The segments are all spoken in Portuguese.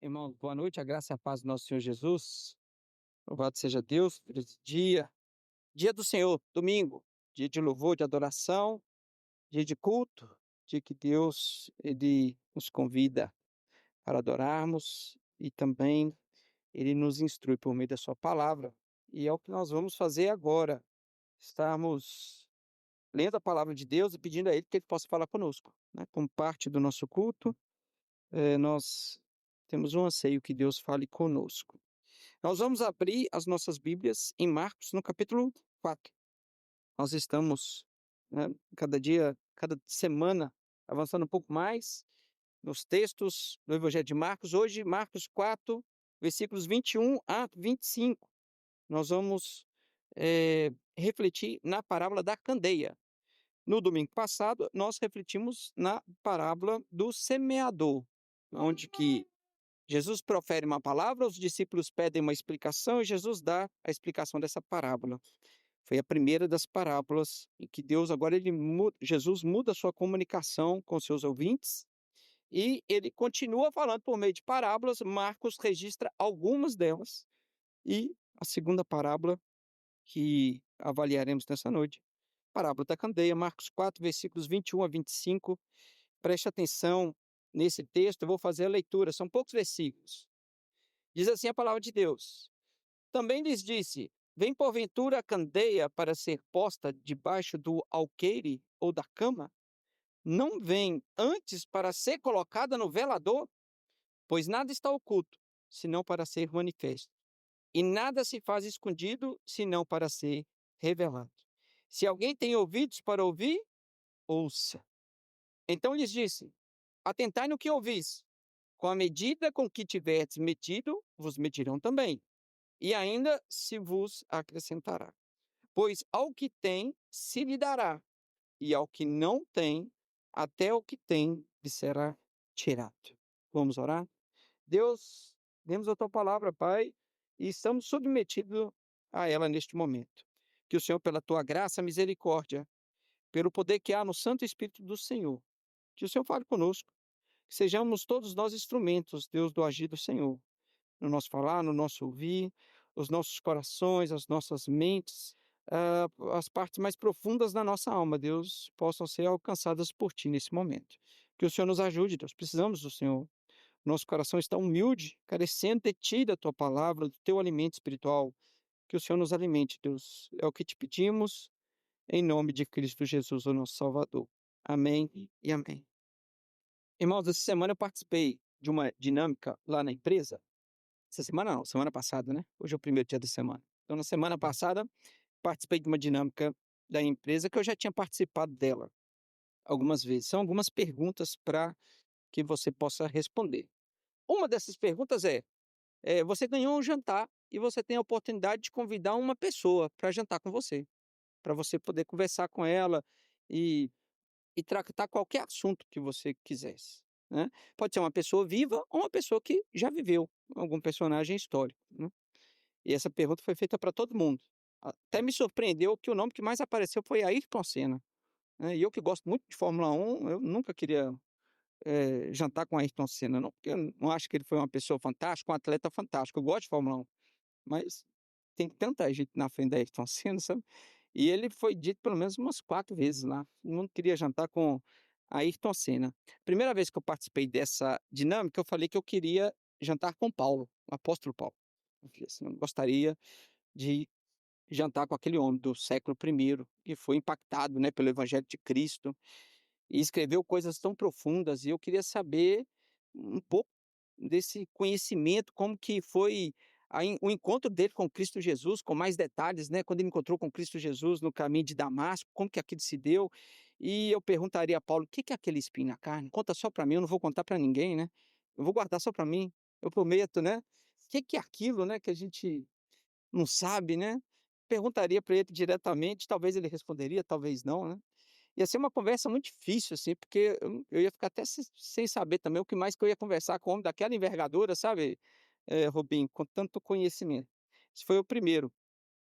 Irmão, boa noite, a graça e a paz do nosso Senhor Jesus. Louvado seja Deus por esse dia. Dia do Senhor, domingo, dia de louvor, de adoração, dia de culto, dia que Deus ele nos convida para adorarmos e também ele nos instrui por meio da sua palavra. E é o que nós vamos fazer agora. Estamos lendo a palavra de Deus e pedindo a ele que ele possa falar conosco, né? Como parte do nosso culto, nós temos um anseio que Deus fale conosco. Nós vamos abrir as nossas Bíblias em Marcos, no capítulo 4. Nós estamos, né, cada dia, cada semana, avançando um pouco mais nos textos do Evangelho de Marcos. Hoje, Marcos 4, versículos 21 a 25. Nós vamos refletir na parábola da candeia. No domingo passado, nós refletimos na parábola do semeador, onde que Jesus profere uma palavra, os discípulos pedem uma explicação e Jesus dá a explicação dessa parábola. Foi a primeira das parábolas em que Deus agora Jesus muda a sua comunicação com seus ouvintes e ele continua falando por meio de parábolas. Marcos registra algumas delas e a segunda parábola que avaliaremos nessa noite, parábola da candeia, Marcos 4, versículos 21 a 25. Preste atenção nesse texto, eu vou fazer a leitura, são poucos versículos. Diz assim a palavra de Deus: Também lhes disse: Vem porventura a candeia para ser posta debaixo do alqueire ou da cama? Não vem antes para ser colocada no velador? Pois nada está oculto, senão para ser manifesto. E nada se faz escondido, senão para ser revelado. Se alguém tem ouvidos para ouvir, ouça. Então lhes disse: Atentai no que ouvis. Com a medida com que tiverdes medido, vos medirão também. E ainda se vos acrescentará. Pois ao que tem, se lhe dará, e ao que não tem, até o que tem lhe será tirado. Vamos orar? Deus, demos a tua palavra, Pai, e estamos submetidos a ela neste momento. Que o Senhor, pela tua graça, misericórdia, pelo poder que há no Santo Espírito do Senhor, que o Senhor fale conosco, que sejamos todos nós instrumentos, Deus, do agir do Senhor, no nosso falar, no nosso ouvir, os nossos corações, as nossas mentes, as partes mais profundas da nossa alma, Deus, possam ser alcançadas por Ti nesse momento. Que o Senhor nos ajude, Deus, precisamos do Senhor. Nosso coração está humilde, carecendo de Ti, da Tua palavra, do Teu alimento espiritual. Que o Senhor nos alimente, Deus. É o que Te pedimos, em nome de Cristo Jesus, o nosso Salvador. Amém e amém. Irmãos, essa semana eu participei de uma dinâmica lá na empresa. Essa semana não, semana passada, né? Hoje é o primeiro dia da semana. Então, na semana passada, participei de uma dinâmica da empresa que eu já tinha participado dela algumas vezes. São algumas perguntas para que você possa responder. Uma dessas perguntas você ganhou um jantar e você tem a oportunidade de convidar uma pessoa para jantar com você, para você poder conversar com ela e, e tratar qualquer assunto que você quisesse, né? Pode ser uma pessoa viva ou uma pessoa que já viveu, algum personagem histórico, né? E essa pergunta foi feita para todo mundo. Até me surpreendeu que o nome que mais apareceu foi Ayrton Senna, né? E eu que gosto muito de Fórmula 1, eu nunca queria jantar com Ayrton Senna, não, porque eu não acho que ele foi uma pessoa fantástica, um atleta fantástico. Eu gosto de Fórmula 1, mas tem tanta gente na frente da Ayrton Senna, sabe? E ele foi dito pelo menos umas 4 vezes lá. Não queria jantar com Ayrton Senna. Primeira vez que eu participei dessa dinâmica, eu falei que eu queria jantar com Paulo, o apóstolo Paulo. Eu falei assim, eu gostaria de jantar com aquele homem do século I, que foi impactado, né, pelo Evangelho de Cristo, e escreveu coisas tão profundas, e eu queria saber um pouco desse conhecimento, como que foi o encontro dele com Cristo Jesus, com mais detalhes, né? Quando ele encontrou com Cristo Jesus no caminho de Damasco, como que aquilo se deu. E eu perguntaria a Paulo: o que que é aquele espinho na carne? Conta só para mim, eu não vou contar para ninguém, né? Eu vou guardar só para mim, eu prometo, né? O que que é aquilo, né, que a gente não sabe, né? Perguntaria para ele diretamente, talvez ele responderia, talvez não, né? Ia ser uma conversa muito difícil, assim, porque eu ia ficar até sem saber também o que mais que eu ia conversar com um homem daquela envergadura, sabe, Robinho, com tanto conhecimento. Esse foi o primeiro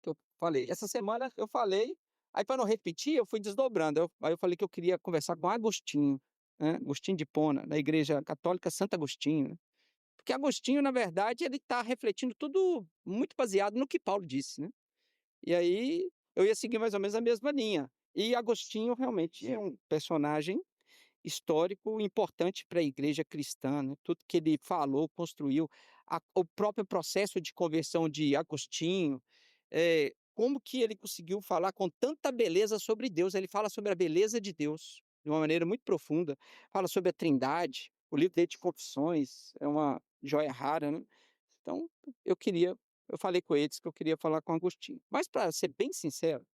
que eu falei. Essa semana eu falei, aí para não repetir, eu fui desdobrando. Aí eu falei que eu queria conversar com Agostinho, né, Agostinho de Hipona, da Igreja Católica Santo Agostinho, né? Porque Agostinho, na verdade, ele está refletindo tudo muito baseado no que Paulo disse, né? E aí eu ia seguir mais ou menos a mesma linha. E Agostinho realmente é um personagem histórico importante para a igreja cristã, né? Tudo que ele falou, construiu, o próprio processo de conversão de Agostinho, como que ele conseguiu falar com tanta beleza sobre Deus. Ele fala sobre a beleza de Deus de uma maneira muito profunda, fala sobre a Trindade. O livro dele de Confissões é uma joia rara, né? Então, eu falei com eles que eu queria falar com Agostinho. Mas, para ser bem sincero,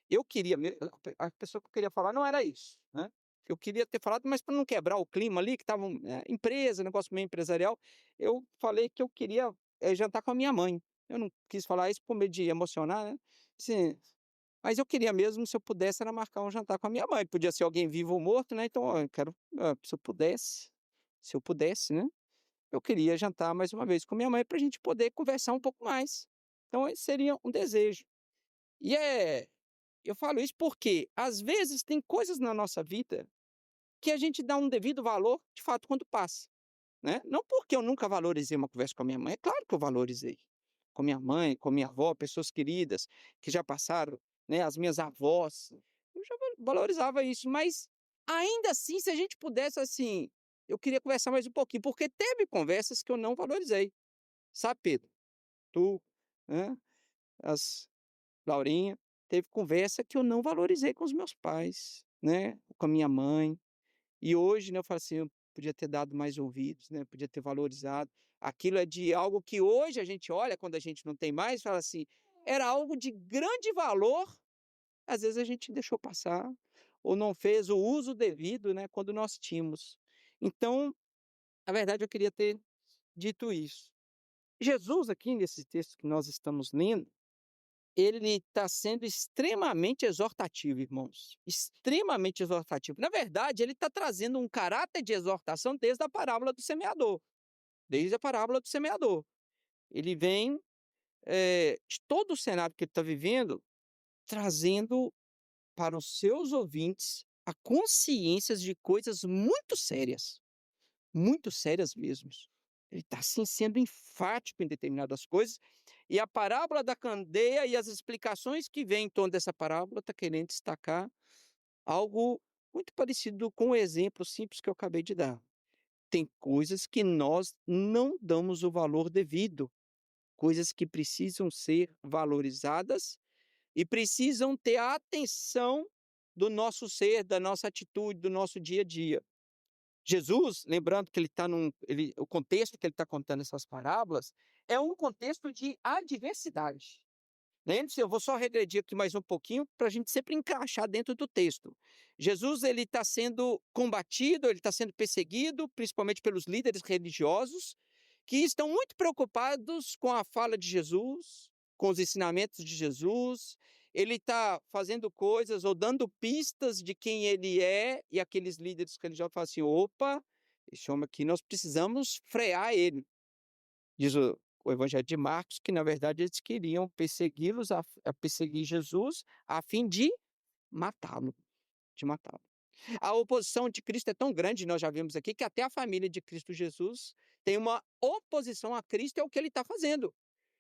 eu queria a pessoa que eu queria falar não era isso, né. Eu queria ter falado, mas para não quebrar o clima ali, que estava empresa, negócio meio empresarial, eu falei que eu queria, jantar com a minha mãe. Eu não quis falar isso por medo de emocionar, né. Assim, mas eu queria mesmo, se eu pudesse, era marcar um jantar com a minha mãe. Podia ser alguém vivo ou morto, né, então, ó, eu quero, se eu pudesse, né, eu queria jantar mais uma vez com minha mãe para a gente poder conversar um pouco mais. Então esse seria um desejo. E eu falo isso porque, às vezes, tem coisas na nossa vida que a gente dá um devido valor, de fato, quando passa, né. Não porque eu nunca valorizei uma conversa com a minha mãe, é claro que eu valorizei. Com minha mãe, com minha avó, pessoas queridas que já passaram, né, as minhas avós, eu já valorizava isso, mas ainda assim, se a gente pudesse, assim, eu queria conversar mais um pouquinho, porque teve conversas que eu não valorizei, sabe, Pedro? Tu, né, as Laurinha, teve conversa que eu não valorizei com os meus pais, né, com a minha mãe. E hoje, né, eu falo assim, eu podia ter dado mais ouvidos, né, podia ter valorizado. Aquilo é de algo que hoje a gente olha, quando a gente não tem mais, fala assim, era algo de grande valor, às vezes a gente deixou passar, ou não fez o uso devido, né, quando nós tínhamos. Então, na verdade, eu queria ter dito isso. Jesus, aqui nesse texto que nós estamos lendo, ele está sendo extremamente exortativo, irmãos, extremamente exortativo. Na verdade, ele está trazendo um caráter de exortação desde a parábola do semeador, desde a parábola do semeador. Ele vem, de todo o cenário que ele está vivendo, trazendo para os seus ouvintes a consciência de coisas muito sérias mesmo. Ele está, assim, sendo enfático em determinadas coisas, e a parábola da candeia e as explicações que vêm em torno dessa parábola está querendo destacar algo muito parecido com o exemplo simples que eu acabei de dar. Tem coisas que nós não damos o valor devido, coisas que precisam ser valorizadas e precisam ter a atenção do nosso ser, da nossa atitude, do nosso dia a dia. Jesus, lembrando que ele está o contexto que ele está contando essas parábolas, é um contexto de adversidade. Lembre-se, eu vou só regredir aqui mais um pouquinho para a gente sempre encaixar dentro do texto. Jesus, ele está sendo combatido, ele está sendo perseguido, principalmente pelos líderes religiosos, que estão muito preocupados com a fala de Jesus, com os ensinamentos de Jesus. Ele está fazendo coisas ou dando pistas de quem ele é, e aqueles líderes religiosos falam assim: opa, esse homem aqui nós precisamos frear ele. Diz o Evangelho de Marcos que, na verdade, eles queriam persegui-los, a perseguir Jesus, a fim de matá-lo, de matá-lo. A oposição de Cristo é tão grande, nós já vimos aqui, que até a família de Cristo Jesus tem uma oposição a Cristo, é o que ele está fazendo.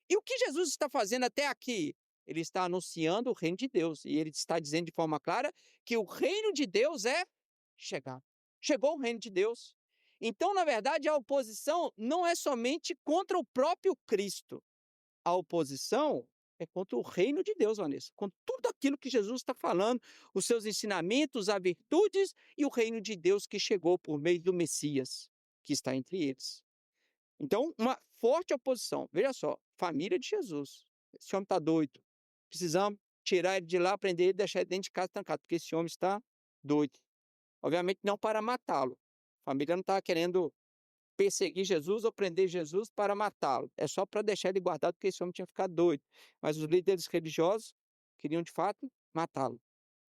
E o que Jesus está fazendo até aqui? Ele está anunciando o reino de Deus, e ele está dizendo de forma clara que o reino de Deus é chegado. Chegou o reino de Deus. Então, na verdade, a oposição não é somente contra o próprio Cristo. A oposição é contra o reino de Deus, Vanessa, com tudo aquilo que Jesus está falando, os seus ensinamentos, as virtudes e o reino de Deus que chegou por meio do Messias, que está entre eles. Então, uma forte oposição. Veja só, família de Jesus. Esse homem está doido. Precisamos tirar ele de lá, prender ele e deixar ele dentro de casa trancado, porque esse homem está doido. Obviamente não para matá-lo. A família não estava querendo perseguir Jesus ou prender Jesus para matá-lo. É só para deixar ele guardado, porque esse homem tinha ficado doido. Mas os líderes religiosos queriam, de fato, matá-lo.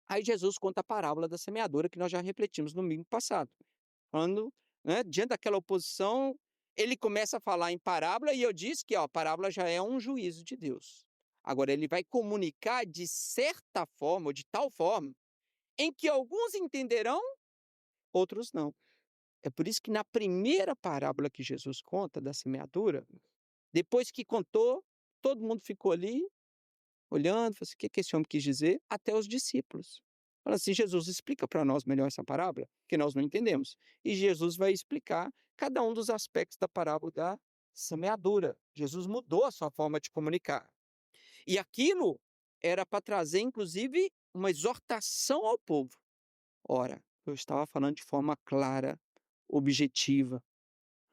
Aí Jesus conta a parábola da semeadora, que nós já refletimos no domingo passado. Quando, né, diante daquela oposição, ele começa a falar em parábola, e eu disse que ó, a parábola já é um juízo de Deus. Agora, ele vai comunicar de certa forma, ou de tal forma, em que alguns entenderão, outros não. É por isso que na primeira parábola que Jesus conta da semeadura, depois que contou, todo mundo ficou ali olhando, falou assim: "O que que esse homem quis dizer?" Até os discípulos. Fala assim: "Jesus, explica para nós melhor essa parábola, que nós não entendemos." E Jesus vai explicar cada um dos aspectos da parábola da semeadura. Jesus mudou a sua forma de comunicar. E aquilo era para trazer, inclusive, uma exortação ao povo. Ora, eu estava falando de forma clara, objetiva,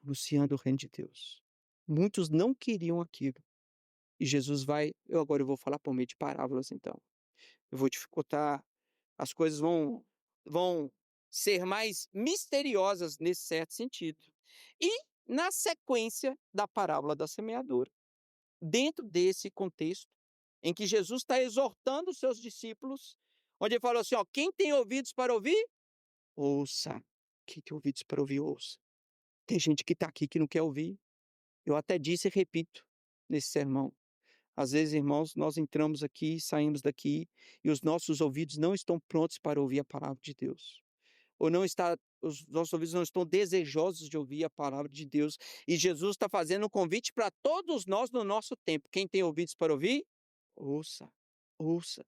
anunciando o reino de Deus. Muitos não queriam aquilo. E Jesus vai, eu vou falar por meio de parábolas então. Eu vou dificultar, as coisas vão ser mais misteriosas nesse certo sentido. E na sequência da parábola da semeadura, dentro desse contexto em que Jesus está exortando os seus discípulos, onde ele falou assim: ó, quem tem ouvidos para ouvir, ouça. Quem tem ouvidos para ouvir, ouça. Tem gente que está aqui que não quer ouvir. Eu até disse e repito nesse sermão. Às vezes, irmãos, nós entramos aqui, saímos daqui e os nossos ouvidos não estão prontos para ouvir a palavra de Deus. Ou não está, os nossos ouvidos não estão desejosos de ouvir a palavra de Deus. E Jesus está fazendo um convite para todos nós no nosso tempo. Quem tem ouvidos para ouvir, ouça, ouça.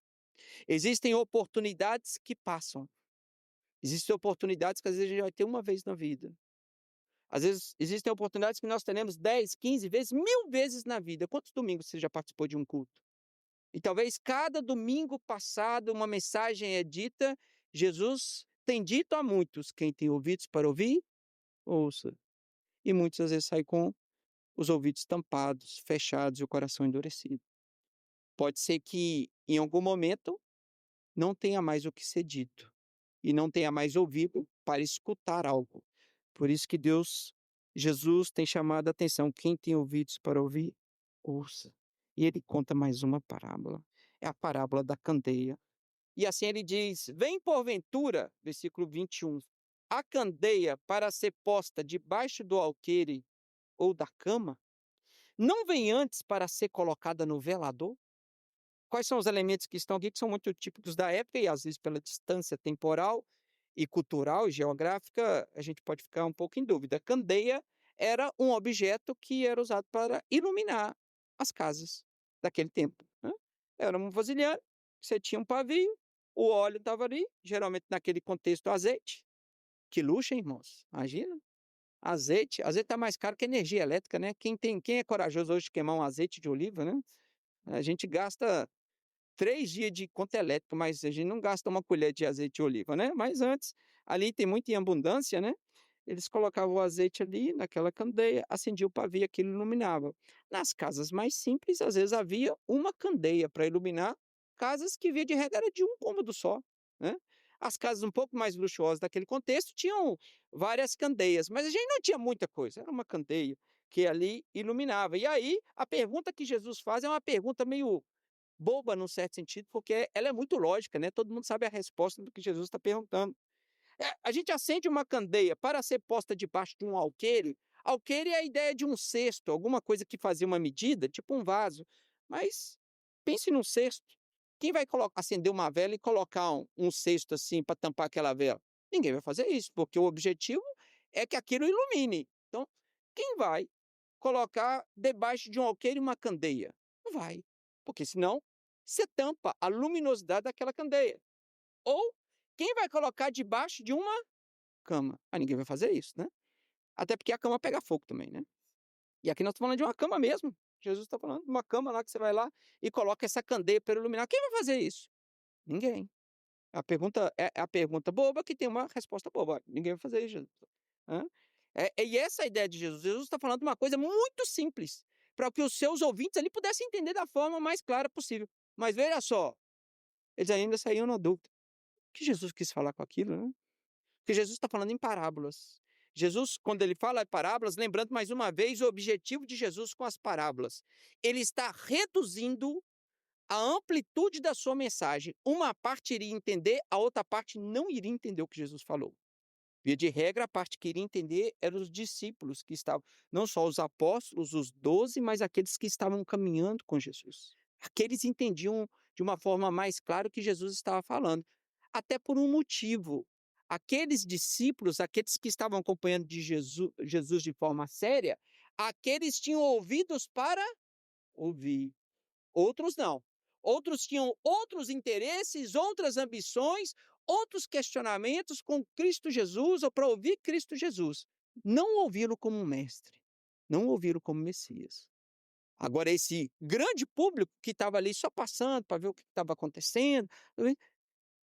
Existem oportunidades que passam. Existem oportunidades que às vezes a gente vai ter uma vez na vida. Às vezes existem oportunidades que nós teremos 10, 15 vezes, 1000 vezes na vida. Quantos domingos você já participou de um culto? E talvez cada domingo passado uma mensagem é dita, Jesus tem dito a muitos: quem tem ouvidos para ouvir, ouça. E muitos às vezes saem com os ouvidos tampados, fechados e o coração endurecido. Pode ser que em algum momento não tenha mais o que ser dito e não tenha mais ouvido para escutar algo. Por isso que Jesus tem chamado a atenção: quem tem ouvidos para ouvir, ouça. E ele conta mais uma parábola, é a parábola da candeia. E assim ele diz: vem porventura, versículo 21, a candeia para ser posta debaixo do alqueire ou da cama, não vem antes para ser colocada no velador? Quais são os elementos que estão aqui, que são muito típicos da época, e às vezes pela distância temporal e cultural e geográfica, a gente pode ficar um pouco em dúvida. A candeia era um objeto que era usado para iluminar as casas daquele tempo, né? Era um vasilhame, você tinha um pavio, o óleo estava ali, geralmente naquele contexto azeite. Que luxo, hein, irmãos? Imagina, azeite está mais caro que energia elétrica, né? Quem é corajoso hoje de queimar um azeite de oliva, né? A gente gasta 3 dias de conta elétrica, mas a gente não gasta uma colher de azeite de oliva, né? Mas antes, ali tem muito em abundância, né? Eles colocavam o azeite ali naquela candeia, acendia o pavio, aquilo iluminava. Nas casas mais simples, às vezes havia uma candeia para iluminar casas que, via de regra, era de um cômodo só, né? As casas um pouco mais luxuosas daquele contexto tinham várias candeias, mas a gente não tinha muita coisa, era uma candeia que ali iluminava. E aí, a pergunta que Jesus faz é uma pergunta meio boba num certo sentido, porque ela é muito lógica, né? Todo mundo sabe a resposta do que Jesus está perguntando. A gente acende uma candeia para ser posta debaixo de um alqueire. Alqueire é a ideia de um cesto, alguma coisa que fazia uma medida, tipo um vaso. Mas pense num cesto. Quem vai acender uma vela e colocar um cesto assim para tampar aquela vela? Ninguém vai fazer isso, porque o objetivo é que aquilo ilumine. Então, quem vai colocar debaixo de um alqueire uma candeia? Não vai, porque senão você tampa a luminosidade daquela candeia. Ou quem vai colocar debaixo de uma cama? Ah, ninguém vai fazer isso, né? Até porque a cama pega fogo também, né? E aqui nós estamos falando de uma cama mesmo. Jesus está falando de uma cama lá que você vai lá e coloca essa candeia para iluminar. Quem vai fazer isso? Ninguém. A pergunta é a pergunta boba que tem uma resposta boba. Ninguém vai fazer isso, Jesus. Hã? E essa é a ideia de Jesus. Jesus está falando de uma coisa muito simples, para que os seus ouvintes ali pudessem entender da forma mais clara possível. Mas veja só, eles ainda saíam na dúvida. O que Jesus quis falar com aquilo, né? Porque Jesus está falando em parábolas. Jesus, quando ele fala em parábolas, lembrando mais uma vez o objetivo de Jesus com as parábolas, ele está reduzindo a amplitude da sua mensagem. Uma parte iria entender, a outra parte não iria entender o que Jesus falou. Via de regra, a parte que iria entender eram os discípulos que estavam, não só os apóstolos, os 12, mas aqueles que estavam caminhando com Jesus. Aqueles entendiam de uma forma mais clara o que Jesus estava falando. Até por um motivo. aqueles discípulos, aqueles que estavam acompanhando de Jesus de forma séria, aqueles tinham ouvidos para ouvir, outros não. Outros tinham outros interesses, outras ambições, outros questionamentos com Cristo Jesus ou para ouvir Cristo Jesus. Não ouvi-lo como um mestre, não ouvi-lo como Messias. Agora, esse grande público que estava ali só passando para ver o que estava acontecendo,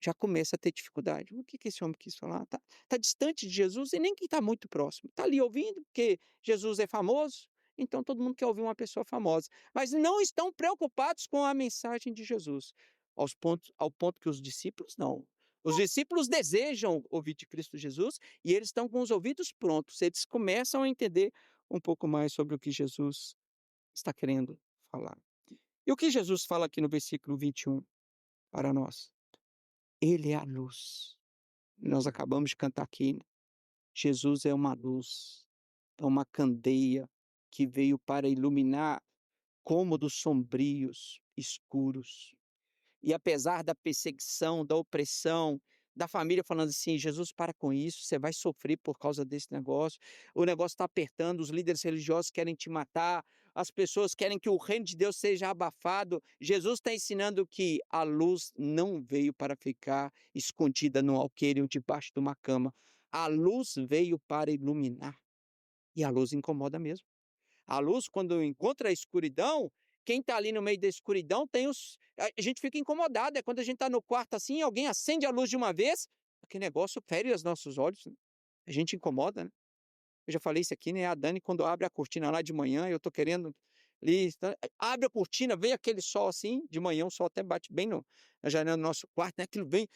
já começa a ter dificuldade. O que esse homem quis falar? Tá distante de Jesus e nem que está muito próximo. Está ali ouvindo, porque Jesus é famoso, então todo mundo quer ouvir uma pessoa famosa. Mas não estão preocupados com a mensagem de Jesus, ao ponto que os discípulos não. Os discípulos desejam ouvir de Cristo Jesus e eles estão com os ouvidos prontos. Eles começam a entender um pouco mais sobre o que Jesus está querendo falar. E o que Jesus fala aqui no versículo 21 para nós? Ele é a luz. Nós acabamos de cantar aqui, né? Jesus é uma luz, é uma candeia que veio para iluminar cômodos sombrios, escuros. E apesar da perseguição, da opressão, da família falando assim: Jesus, para com isso, você vai sofrer por causa desse negócio. O negócio está apertando, os líderes religiosos querem te matar, as pessoas querem que o reino de Deus seja abafado. Jesus está ensinando que a luz não veio para ficar escondida no alqueire ou debaixo de uma cama. A luz veio para iluminar. E a luz incomoda mesmo. A luz, quando encontra a escuridão, quem está ali no meio da escuridão tem os. A gente fica incomodado. É quando a gente está no quarto assim, alguém acende a luz de uma vez, aquele negócio fere os nossos olhos. Né? A gente incomoda, né? Eu já falei isso aqui, né? A Dani, quando abre a cortina lá de manhã, eu estou querendo ali. Abre a cortina, vem aquele sol assim, de manhã, o sol até bate bem na janela do nosso quarto, né? Aquilo vem.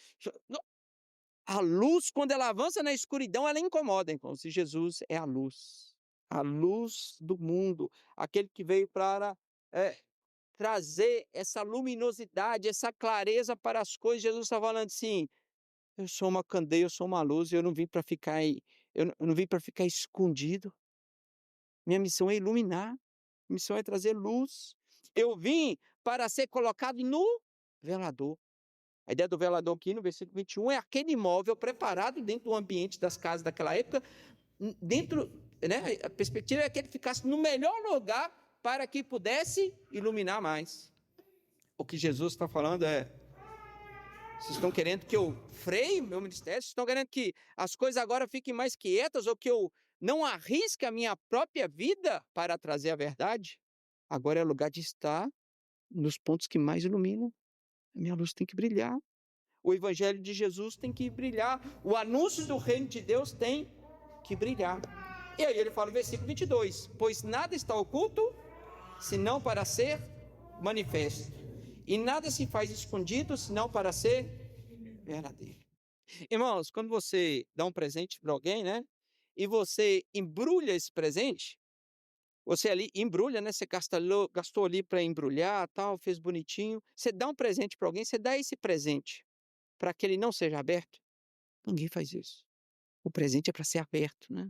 A luz, quando ela avança na escuridão, ela incomoda, então, se Jesus é a luz do mundo, aquele que veio para trazer essa luminosidade, essa clareza para as coisas. Jesus está falando assim: eu sou uma candeia, eu sou uma luz, eu não vim para ficar aí, eu não vim para ficar escondido. Minha missão é iluminar, minha missão é trazer luz. Eu vim para ser colocado no velador. A ideia do velador aqui no versículo 21 é aquele imóvel preparado dentro do ambiente das casas daquela época, dentro, né, a perspectiva é que ele ficasse no melhor lugar para que pudesse iluminar mais. O que Jesus está falando é: vocês estão querendo que eu freie meu ministério? Vocês estão querendo que as coisas agora fiquem mais quietas ou que eu não arrisque a minha própria vida para trazer a verdade? Agora é o lugar de estar nos pontos que mais iluminam. A minha luz tem que brilhar. O evangelho de Jesus tem que brilhar. O anúncio do reino de Deus tem que brilhar. E aí ele fala no versículo 22: pois nada está oculto, senão para ser manifesto. E nada se faz escondido, senão para ser verdadeiro. Irmãos, quando você dá um presente para alguém, né? E você embrulha esse presente, você ali embrulha, né? Você gastou ali para embrulhar, tal, fez bonitinho. Você dá um presente para alguém, você dá esse presente para que ele não seja aberto? Ninguém faz isso. O presente é para ser aberto, né?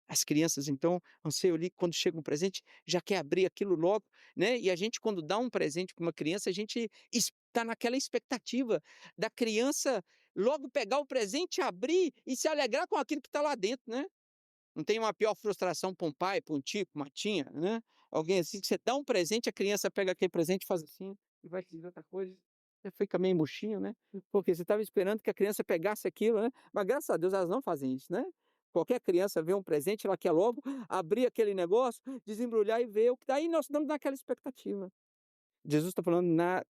As crianças, então, anseiam ali, quando chega um presente, já quer abrir aquilo logo, né? E a gente, quando dá um presente para uma criança, a gente está naquela expectativa da criança logo pegar o presente, abrir e se alegrar com aquilo que está lá dentro, né? Não tem uma pior frustração para um pai, para um tio, para uma tia, né? Alguém assim, que você dá um presente, a criança pega aquele presente e faz assim, e vai dizer outra coisa. Você fica meio murchinho, né? Porque você estava esperando que a criança pegasse aquilo, né? Mas graças a Deus elas não fazem isso, né? Qualquer criança vê um presente, ela quer logo abrir aquele negócio, desembrulhar e ver o que daí nós estamos naquela expectativa. Jesus está falando,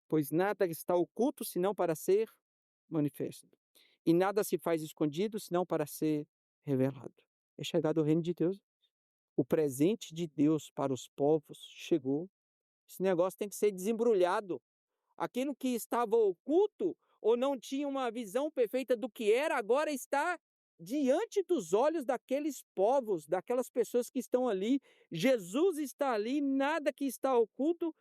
pois nada está oculto senão para ser manifesto. E nada se faz escondido senão para ser revelado. É chegado o reino de Deus. O presente de Deus para os povos chegou. Esse negócio tem que ser desembrulhado. Aquilo que estava oculto ou não tinha uma visão perfeita do que era, agora está diante dos olhos daqueles povos, daquelas pessoas que estão ali. Jesus está ali, nada que está oculto,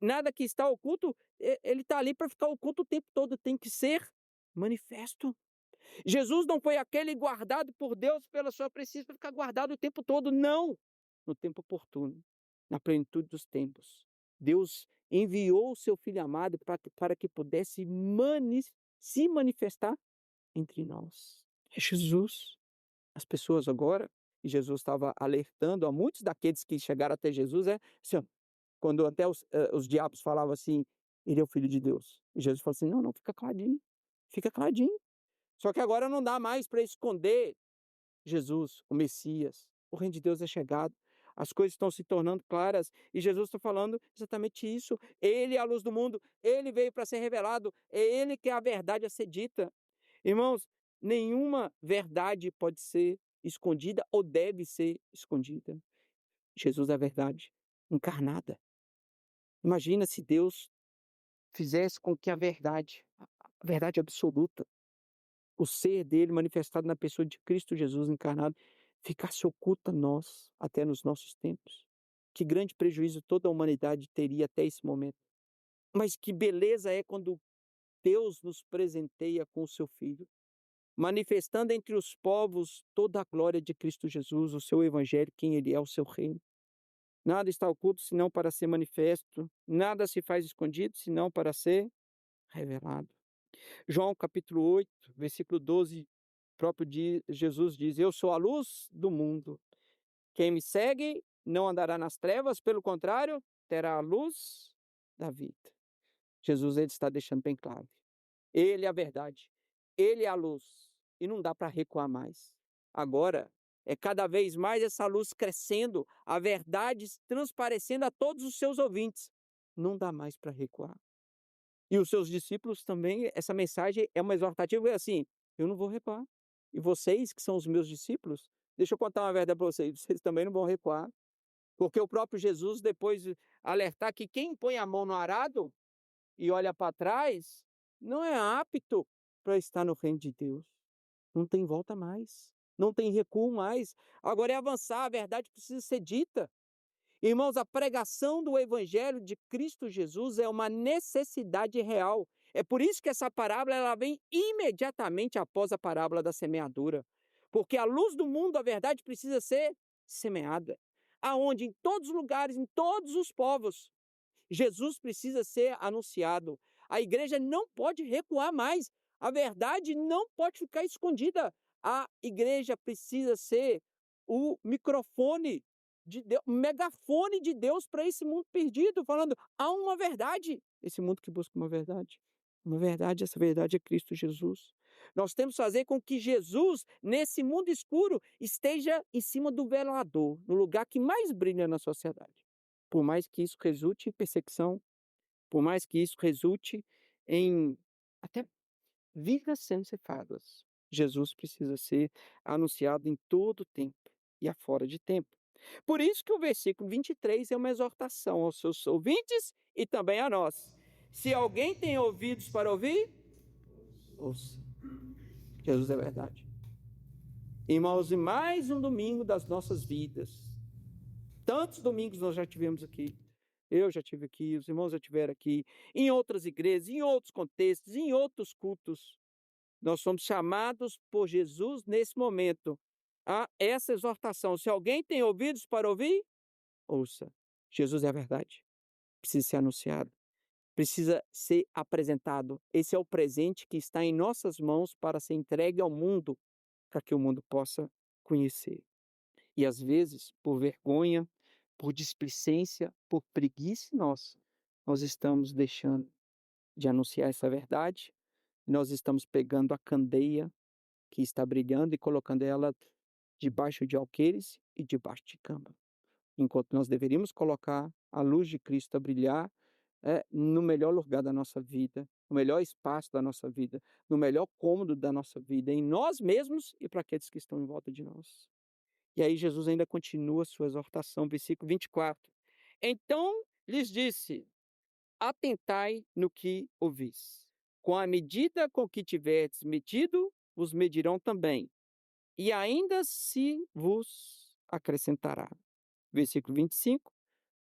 nada que está oculto, ele está ali para ficar oculto o tempo todo, tem que ser manifesto. Jesus não foi aquele guardado por Deus pela sua presença para ficar guardado o tempo todo, não. No tempo oportuno, na plenitude dos tempos, Deus enviou o seu Filho amado para que pudesse se manifestar entre nós. É Jesus. As pessoas agora, e Jesus estava alertando a muitos daqueles que chegaram até Jesus, assim, ó, quando até os diabos falavam assim: "Ele é o Filho de Deus". E Jesus falou assim: "Não, não, fica caladinho, fica caladinho". Só que agora não dá mais para esconder Jesus, o Messias. O reino de Deus é chegado. As coisas estão se tornando claras e Jesus está falando exatamente isso. Ele é a luz do mundo, ele veio para ser revelado, é ele que é a verdade a ser dita. Irmãos, nenhuma verdade pode ser escondida ou deve ser escondida. Jesus é a verdade encarnada. Imagina se Deus fizesse com que a verdade absoluta, o ser dele manifestado na pessoa de Cristo Jesus encarnado, ficasse oculta a nós até nos nossos tempos. Que grande prejuízo toda a humanidade teria até esse momento. Mas que beleza é quando Deus nos presenteia com o seu Filho, manifestando entre os povos toda a glória de Cristo Jesus, o seu evangelho, quem ele é, o seu reino. Nada está oculto senão para ser manifesto, nada se faz escondido senão para ser revelado. João capítulo 8, versículo 12, Jesus diz: "Eu sou a luz do mundo. Quem me segue não andará nas trevas, pelo contrário, terá a luz da vida." Jesus ele está deixando bem claro. Ele é a verdade, ele é a luz, e não dá para recuar mais. Agora, é cada vez mais essa luz crescendo, a verdade transparecendo a todos os seus ouvintes. Não dá mais para recuar. E os seus discípulos também, essa mensagem é uma exortativa, é assim: eu não vou recuar. E vocês, que são os meus discípulos, deixa eu contar uma verdade para vocês, vocês também não vão recuar. Porque o próprio Jesus, depois de alertar que quem põe a mão no arado e olha para trás, não é apto para estar no reino de Deus. Não tem volta mais, não tem recuo mais. Agora é avançar, a verdade precisa ser dita. Irmãos, a pregação do evangelho de Cristo Jesus é uma necessidade real. É por isso que essa parábola ela vem imediatamente após a parábola da semeadura. Porque a luz do mundo, a verdade precisa ser semeada. Aonde? Em todos os lugares, em todos os povos. Jesus precisa ser anunciado. A igreja não pode recuar mais. A verdade não pode ficar escondida. A igreja precisa ser o microfone de Deus, o megafone de Deus para esse mundo perdido, falando: há uma verdade. Esse mundo que busca uma verdade. Uma verdade, essa verdade é Cristo Jesus. Nós temos que fazer com que Jesus, nesse mundo escuro, esteja em cima do velador, no lugar que mais brilha na sociedade. Por mais que isso resulte em perseguição, por mais que isso resulte em até vidas sendo cefadas, Jesus precisa ser anunciado em todo tempo e afora de tempo. Por isso que o versículo 23 é uma exortação aos seus ouvintes e também a nós. Se alguém tem ouvidos para ouvir, ouça. Jesus é verdade. Irmãos, e mais um domingo das nossas vidas. Tantos domingos nós já tivemos aqui. Eu já tive aqui, os irmãos já tiveram aqui, em outras igrejas, em outros contextos, em outros cultos. Nós somos chamados por Jesus nesse momento a essa exortação. Se alguém tem ouvidos para ouvir, ouça. Jesus é a verdade. Precisa ser anunciado. Precisa ser apresentado. Esse é o presente que está em nossas mãos para ser entregue ao mundo, para que o mundo possa conhecer. E às vezes, por vergonha, por displicência, por preguiça nossa, nós estamos deixando de anunciar essa verdade, nós estamos pegando a candeia que está brilhando e colocando ela debaixo de alqueires e debaixo de cama. Enquanto nós deveríamos colocar a luz de Cristo a brilhar no melhor lugar da nossa vida, no melhor espaço da nossa vida, no melhor cômodo da nossa vida, em nós mesmos e para aqueles que estão em volta de nós. E aí Jesus ainda continua a sua exortação, versículo 24. Então lhes disse: atentai no que ouvis. Com a medida com que tiverdes medido, vos medirão também, e ainda se vos acrescentará. Versículo 25.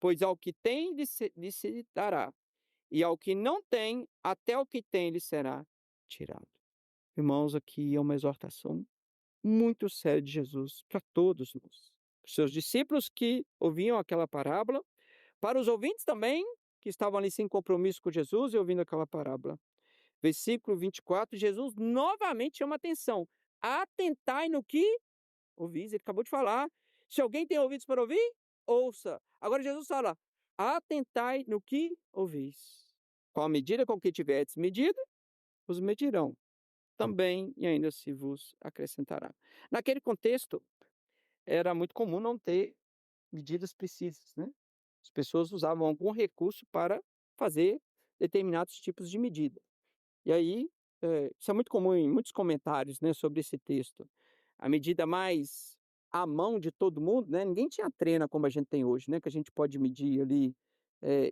Pois ao que tem lhe se dará, e ao que não tem, até o que tem lhe será tirado. Irmãos, aqui é uma exortação muito séria de Jesus para todos nós. Os seus discípulos que ouviam aquela parábola, para os ouvintes também, que estavam ali sem compromisso com Jesus e ouvindo aquela parábola. Versículo 24, Jesus novamente chama atenção. Atentai no que ouvis. Ele acabou de falar. Se alguém tem ouvidos para ouvir, ouça. Agora Jesus fala: atentai no que ouvis. Com a medida com que tiverdes medida, os medirão também, e ainda se vos acrescentará. Naquele contexto, era muito comum não ter medidas precisas, né? As pessoas usavam algum recurso para fazer determinados tipos de medida. E aí, isso é muito comum em muitos comentários, né, sobre esse texto. A medida mais à mão de todo mundo, né? Ninguém tinha trena como a gente tem hoje, né? Que a gente pode medir ali.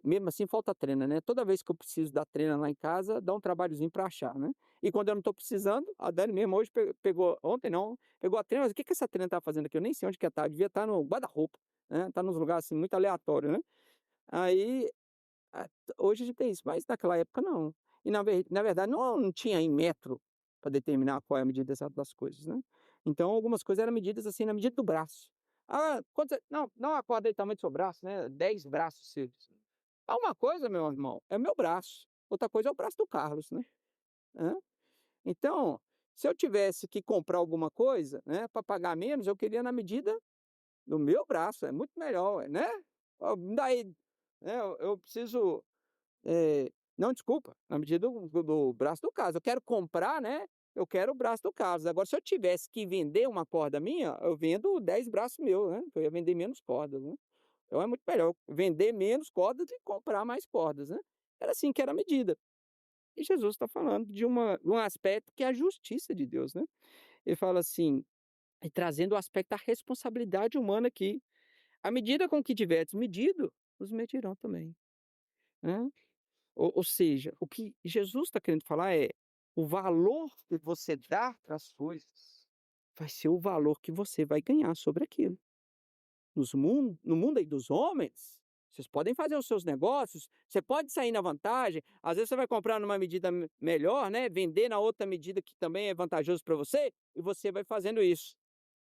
Mesmo assim, falta trena, né? Toda vez que eu preciso dar trena lá em casa, dá um trabalhozinho para achar, né? E quando eu não estou precisando, a Dani mesmo hoje pegou, ontem não, pegou a trena, mas o que que essa trena está fazendo aqui? Eu nem sei onde que está, devia estar no guarda-roupa, né? Tá nos lugares assim, muito aleatórios, né? Aí ah, hoje a gente tem isso, mas naquela época não. E na verdade não tinha em metro para determinar qual é a medida exata das coisas, né. Então algumas coisas eram medidas, assim, na medida do braço. "Ah, quanto você", "Não a corda aí do tamanho do seu braço, né, 10 braços seus". Ah, uma coisa, meu irmão, é o meu braço, outra coisa é o braço do Carlos, né. Hã. Então, se eu tivesse que comprar alguma coisa, né, para pagar menos, eu queria na medida do meu braço, é muito melhor, ué, né. "Ó, me dá aí", né, eu preciso não, desculpa, na medida do braço do caso. Eu quero comprar, né, eu quero o braço do caso. Agora, se eu tivesse que vender uma corda minha, eu vendo 10 braços meus, né, eu ia vender menos cordas, né. Então é muito melhor vender menos cordas e comprar mais cordas, né. Era assim que era a medida. E Jesus está falando de um aspecto que é a justiça de Deus, né. Ele fala assim, e trazendo o aspecto da responsabilidade humana aqui: "À medida com que tiverdes medido, os medirão também", né. Ou seja, o que Jesus está querendo falar é: o valor que você dá para as coisas vai ser o valor que você vai ganhar sobre aquilo. No mundo aí dos homens, vocês podem fazer os seus negócios, você pode sair na vantagem, às vezes você vai comprar numa medida melhor, né, vender na outra medida que também é vantajoso para você, e você vai fazendo isso.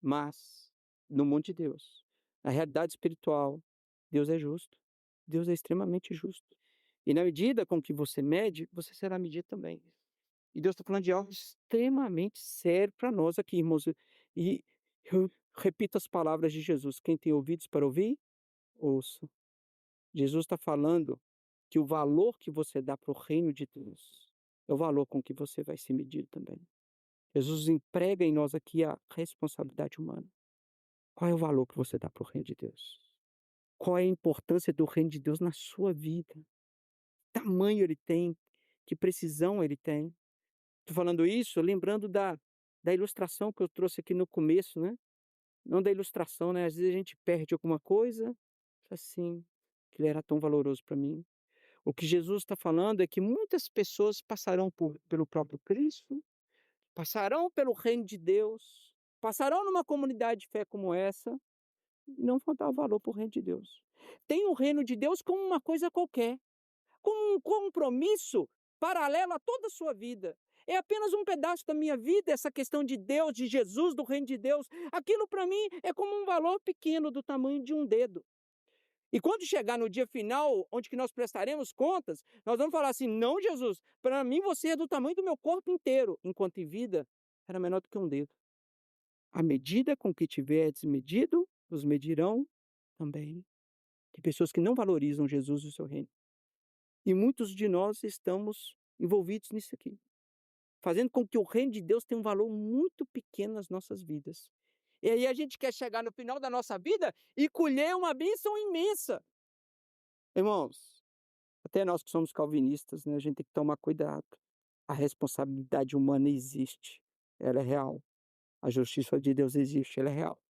Mas, no mundo de Deus, na realidade espiritual, Deus é justo. Deus é extremamente justo. E na medida com que você mede, você será medido também. E Deus está falando de algo extremamente sério para nós aqui, irmãos. E eu repito as palavras de Jesus: quem tem ouvidos para ouvir, ouça. Jesus está falando que o valor que você dá para o reino de Deus é o valor com que você vai ser medido também. Jesus emprega em nós aqui a responsabilidade humana. Qual é o valor que você dá para o reino de Deus? Qual é a importância do reino de Deus na sua vida? Que tamanho ele tem? Que precisão ele tem? Estou falando isso lembrando da ilustração que eu trouxe aqui no começo, né? Não da ilustração, né? Às vezes a gente perde alguma coisa, assim, que ele era tão valoroso para mim. O que Jesus está falando é que muitas pessoas passarão pelo próprio Cristo, passarão pelo reino de Deus, passarão numa comunidade de fé como essa, e não vão dar valor para o reino de Deus. Tem o reino de Deus como uma coisa qualquer, como um compromisso paralelo a toda a sua vida. É apenas um pedaço da minha vida, essa questão de Deus, de Jesus, do reino de Deus. Aquilo para mim é como um valor pequeno do tamanho de um dedo. E quando chegar no dia final, onde que nós prestaremos contas, nós vamos falar assim: não, Jesus, para mim você é do tamanho do meu corpo inteiro, enquanto em vida era menor do que um dedo. À medida com que tiverdes medido, os medirão também. Tem pessoas que não valorizam Jesus e o seu reino. E muitos de nós estamos envolvidos nisso aqui, fazendo com que o reino de Deus tenha um valor muito pequeno nas nossas vidas. E aí a gente quer chegar no final da nossa vida e colher uma bênção imensa. Irmãos, até nós que somos calvinistas, né, a gente tem que tomar cuidado. A responsabilidade humana existe, ela é real. A justiça de Deus existe, ela é real.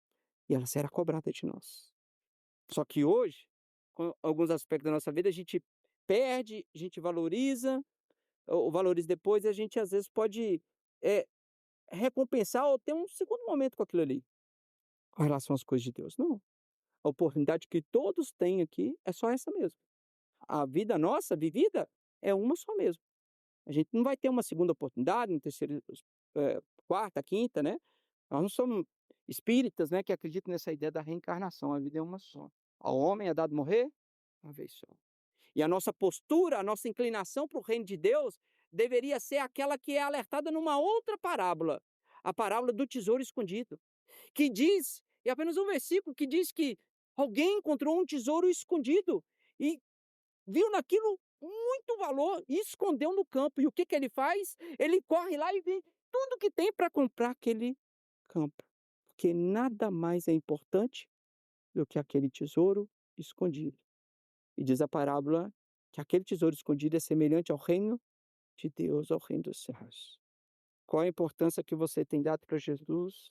E ela será cobrada de nós. Só que hoje, com alguns aspectos da nossa vida, a gente perde, a gente valoriza, ou valoriza depois, e a gente às vezes pode eh, recompensar ou ter um segundo momento com aquilo ali, com relação às coisas de Deus. Não. A oportunidade que todos têm aqui é só essa mesmo. A vida nossa vivida é uma só mesmo. A gente não vai ter uma segunda oportunidade, uma terceira, quarta, quinta, né? Nós não somos espíritas, né, que acreditam nessa ideia da reencarnação. A vida é uma só. Ao homem é dado morrer uma vez só. E a nossa postura, a nossa inclinação para o reino de Deus deveria ser aquela que é alertada numa outra parábola. a parábola do tesouro escondido, que diz, é apenas um versículo que diz que alguém encontrou um tesouro escondido e viu naquilo muito valor e escondeu no campo. E o que ele faz? Ele corre lá e vê tudo que tem para comprar aquele campo, porque nada mais é importante do que aquele tesouro escondido. E diz a parábola que aquele tesouro escondido é semelhante ao reino de Deus, ao reino dos céus. Qual a importância que você tem dado para Jesus,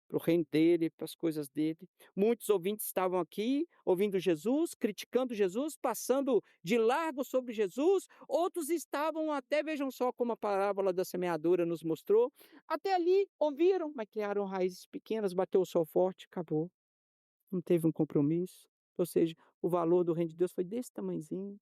para o reino dele, para as coisas dele? Muitos ouvintes estavam aqui ouvindo Jesus, criticando Jesus, passando de largo sobre Jesus. Outros estavam até, vejam só como a parábola da semeadura nos mostrou, até ali ouviram, mas criaram raízes pequenas, bateu o sol forte, acabou. Não teve um compromisso. Ou seja, o valor do reino de Deus foi desse tamanhozinho.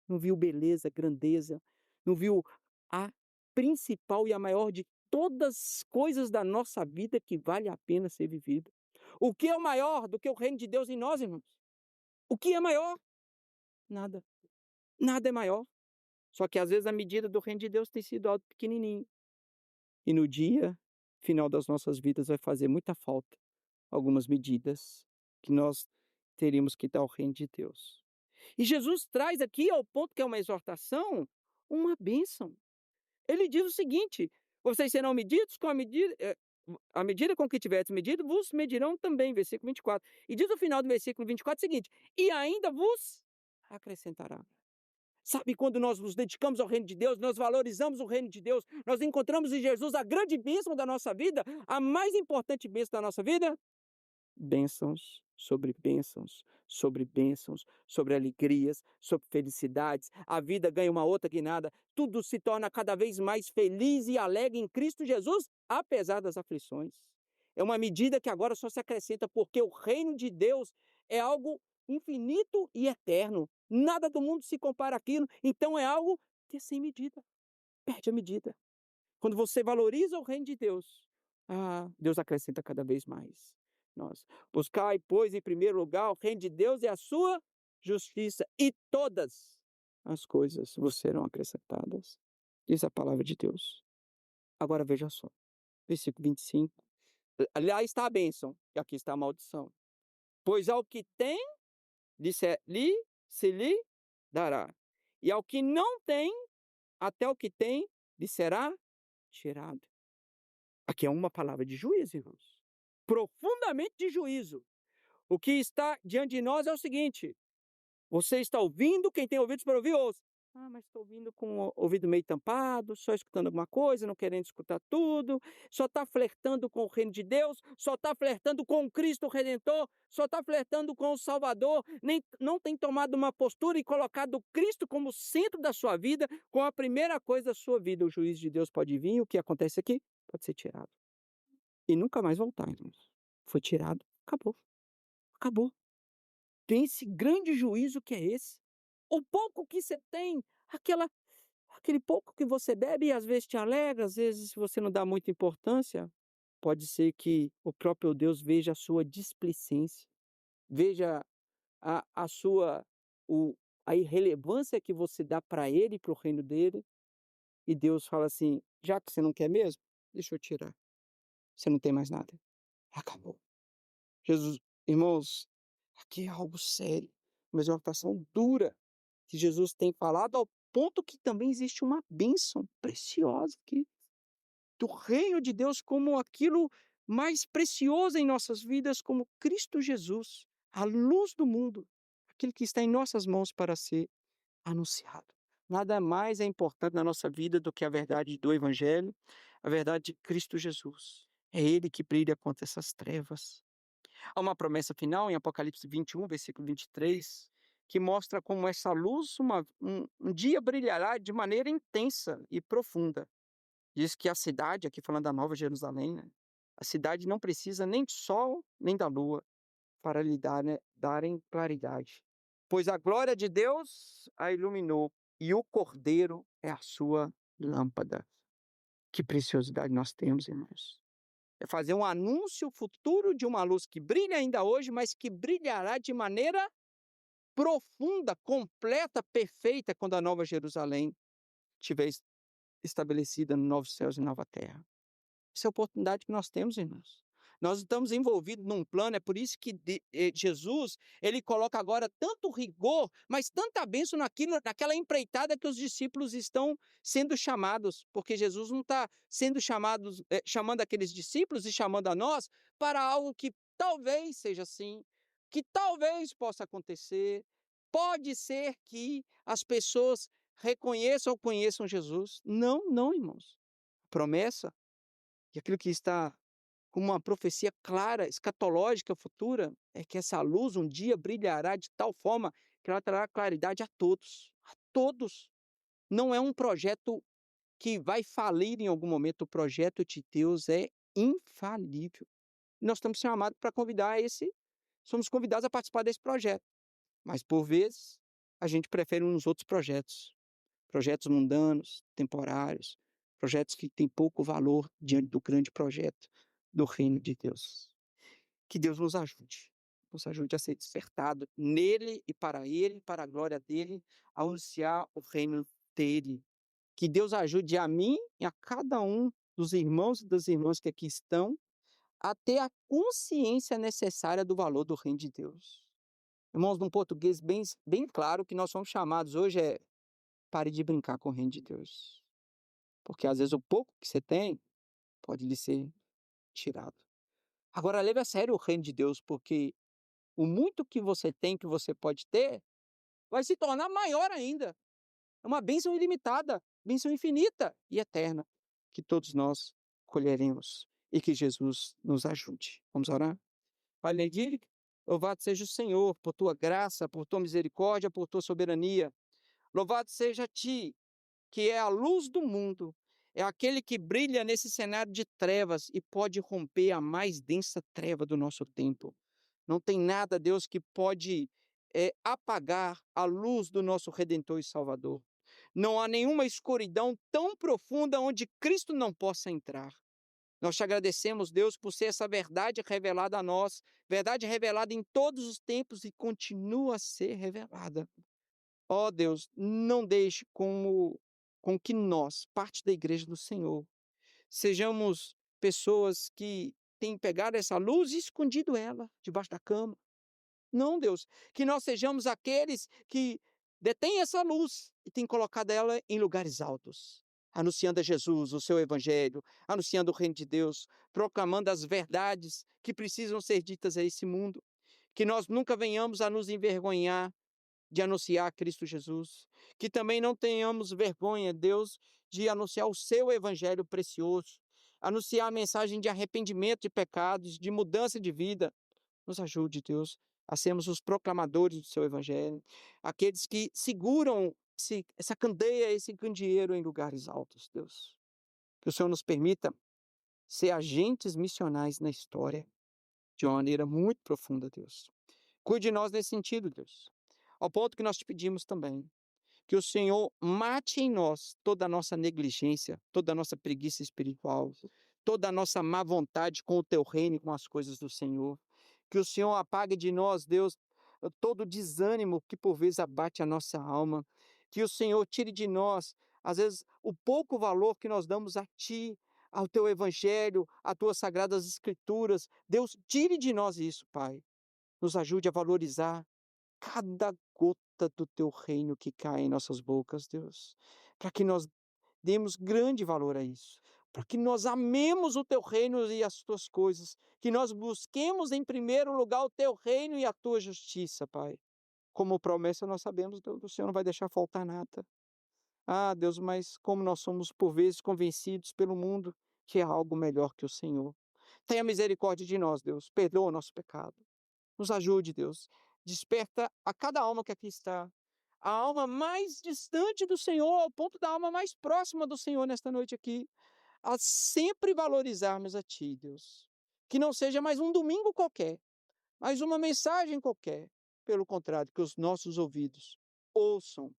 Não viu beleza, grandeza, não viu a principal e a maior de todas as coisas da nossa vida que vale a pena ser vivida. O que é maior do que o reino de Deus em nós, irmãos? O que é maior? Nada. Nada é maior. Só que às vezes a medida do reino de Deus tem sido algo pequenininho. E no dia final das nossas vidas vai fazer muita falta algumas medidas que nós teríamos que dar ao reino de Deus. E Jesus traz aqui, ao ponto que é uma exortação, uma bênção. Ele diz o seguinte: vocês serão medidos com a medida com que tiveres medido, vos medirão também, versículo 24. E diz no final do versículo 24 o seguinte: e ainda vos acrescentará. Sabe, quando nós nos dedicamos ao reino de Deus, nós valorizamos o reino de Deus, nós encontramos em Jesus a grande bênção da nossa vida, a mais importante bênção da nossa vida, bênçãos sobre bênçãos, sobre bênçãos, sobre alegrias, sobre felicidades. A vida ganha uma outra guinada, tudo se torna cada vez mais feliz e alegre em Cristo Jesus, apesar das aflições. É uma medida que agora só se acrescenta porque o reino de Deus é algo infinito e eterno. Nada do mundo se compara àquilo, então é algo que é sem medida, perde a medida. Quando você valoriza o reino de Deus, Deus acrescenta cada vez mais. Nós buscai, pois, em primeiro lugar o reino de Deus e a sua justiça, e todas as coisas vos serão acrescentadas. Diz a palavra de Deus. Agora veja só, versículo 25. Lá está a bênção, e aqui está a maldição. Pois ao que tem, se lhe dará. E ao que não tem, até o que tem, lhe será tirado. Aqui é uma palavra de juízo, irmãos. Profundamente de juízo. O que está diante de nós é o seguinte: você está ouvindo, quem tem ouvidos para ouvir, ouça. Mas estou ouvindo com o ouvido meio tampado, só escutando alguma coisa, não querendo escutar tudo, só está flertando com o reino de Deus, só está flertando com o Cristo Redentor, só está flertando com o Salvador, não tem tomado uma postura e colocado Cristo como centro da sua vida, com a primeira coisa da sua vida. O juízo de Deus pode vir, o que acontece aqui pode ser tirado. E nunca mais voltar, irmãos. Foi tirado, acabou. Acabou. Pense grande juízo que é esse. O pouco que você tem, aquele pouco que você bebe e às vezes te alegra, às vezes você não dá muita importância, pode ser que o próprio Deus veja a sua displicência, veja a sua a irrelevância que você dá para ele e para o reino dele, e Deus fala assim: já que você não quer mesmo, deixa eu tirar. Você não tem mais nada. Acabou. Jesus, irmãos, aqui é algo sério, mas é uma exortação dura que Jesus tem falado, ao ponto que também existe uma bênção preciosa aqui do reino de Deus, como aquilo mais precioso em nossas vidas, como Cristo Jesus, a luz do mundo, aquele que está em nossas mãos para ser anunciado. Nada mais é importante na nossa vida do que a verdade do Evangelho, a verdade de Cristo Jesus. É Ele que brilha contra essas trevas. Há uma promessa final em Apocalipse 21, versículo 23, que mostra como essa luz um dia brilhará de maneira intensa e profunda. Diz que a cidade, aqui falando da Nova Jerusalém, né, a cidade não precisa nem do sol nem da lua para lhe darem claridade, pois a glória de Deus a iluminou e o Cordeiro é a sua lâmpada. Que preciosidade nós temos, irmãos. É fazer um anúncio futuro de uma luz que brilha ainda hoje, mas que brilhará de maneira profunda, completa, perfeita, quando a Nova Jerusalém estiver estabelecida no novos céus e nova terra. Essa é a oportunidade que nós temos, irmãos. Nós estamos envolvidos num plano, é por isso que Jesus, ele coloca agora tanto rigor, mas tanta bênção naquela empreitada que os discípulos estão sendo chamados, porque Jesus não está sendo chamando aqueles discípulos e chamando a nós para algo que talvez seja assim, que talvez possa acontecer. Pode ser que as pessoas reconheçam ou conheçam Jesus. Não, não, irmãos. Promessa e aquilo que está como uma profecia clara, escatológica, futura, é que essa luz um dia brilhará de tal forma que ela trará claridade a todos. A todos. Não é um projeto que vai falir em algum momento. O projeto de Deus é infalível. Nós estamos chamados para somos convidados a participar desse projeto. Mas, por vezes, a gente prefere uns outros projetos mundanos, temporários, projetos que têm pouco valor diante do grande projeto do reino de Deus. Que Deus nos ajude a ser despertado nele e para a glória dele, a anunciar o reino dele. Que Deus ajude a mim e a cada um dos irmãos e das irmãs que aqui estão a ter a consciência necessária do valor do reino de Deus. Irmãos, num português bem claro, que nós somos chamados hoje é: pare de brincar com o reino de Deus. Porque às vezes o pouco que você tem pode lhe ser tirado. Agora, leve a sério o reino de Deus, porque o muito que você tem, que você pode ter, vai se tornar maior ainda. É uma bênção ilimitada, bênção infinita e eterna, que todos nós colheremos. E que Jesus nos ajude. Vamos orar? Pai, Ledir, louvado seja o Senhor por tua graça, por tua misericórdia, por tua soberania. Louvado seja a ti, que é a luz do mundo, é aquele que brilha nesse cenário de trevas e pode romper a mais densa treva do nosso tempo. Não tem nada, Deus, que pode apagar a luz do nosso Redentor e Salvador. Não há nenhuma escuridão tão profunda onde Cristo não possa entrar. Nós te agradecemos, Deus, por ser essa verdade revelada a nós, verdade revelada em todos os tempos e continua a ser revelada. Ó Deus, não deixe com que nós, parte da igreja do Senhor, sejamos pessoas que têm pegado essa luz e escondido ela debaixo da cama. Não, Deus, que nós sejamos aqueles que detêm essa luz e têm colocado ela em lugares altos, anunciando a Jesus, o seu evangelho, anunciando o reino de Deus, proclamando as verdades que precisam ser ditas a esse mundo. Que nós nunca venhamos a nos envergonhar de anunciar Cristo Jesus, que também não tenhamos vergonha, Deus, de anunciar o seu evangelho precioso, anunciar a mensagem de arrependimento de pecados, de mudança de vida. Nos ajude, Deus, a sermos os proclamadores do seu evangelho, aqueles que seguram essa candeia, esse candeeiro em lugares altos, Deus. Que o Senhor nos permita ser agentes missionais na história, de uma maneira muito profunda, Deus. Cuide de nós nesse sentido, Deus. Ao ponto que nós te pedimos também, que o Senhor mate em nós toda a nossa negligência, toda a nossa preguiça espiritual, toda a nossa má vontade com o teu reino e com as coisas do Senhor. Que o Senhor apague de nós, Deus, todo o desânimo que por vezes abate a nossa alma. Que o Senhor tire de nós, às vezes, o pouco valor que nós damos a Ti, ao Teu Evangelho, às Tuas Sagradas Escrituras. Deus, tire de nós isso, Pai. Nos ajude a valorizar cada gota do teu reino que cai em nossas bocas, Deus, para que nós demos grande valor a isso, para que nós amemos o teu reino e as tuas coisas, que nós busquemos em primeiro lugar o teu reino e a tua justiça, Pai. Como promessa, nós sabemos, Deus, o Senhor não vai deixar faltar nada. Ah, Deus, mas como nós somos por vezes convencidos pelo mundo que há algo melhor que o Senhor. Tenha misericórdia de nós, Deus, perdoa o nosso pecado. Nos ajude, Deus. Desperta a cada alma que aqui está, a alma mais distante do Senhor, ao ponto da alma mais próxima do Senhor nesta noite aqui, a sempre valorizarmos a Ti, Deus. Que não seja mais um domingo qualquer, mais uma mensagem qualquer. Pelo contrário, que os nossos ouvidos ouçam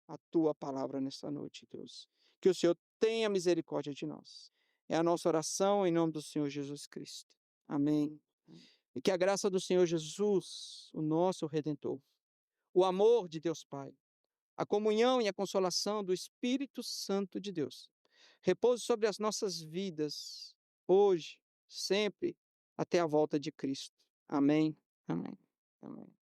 a Tua palavra nesta noite, Deus. Que o Senhor tenha misericórdia de nós. É a nossa oração em nome do Senhor Jesus Cristo. Amém. E que a graça do Senhor Jesus, o nosso Redentor, o amor de Deus Pai, a comunhão e a consolação do Espírito Santo de Deus, repouse sobre as nossas vidas, hoje, sempre, até a volta de Cristo. Amém. Amém. Amém.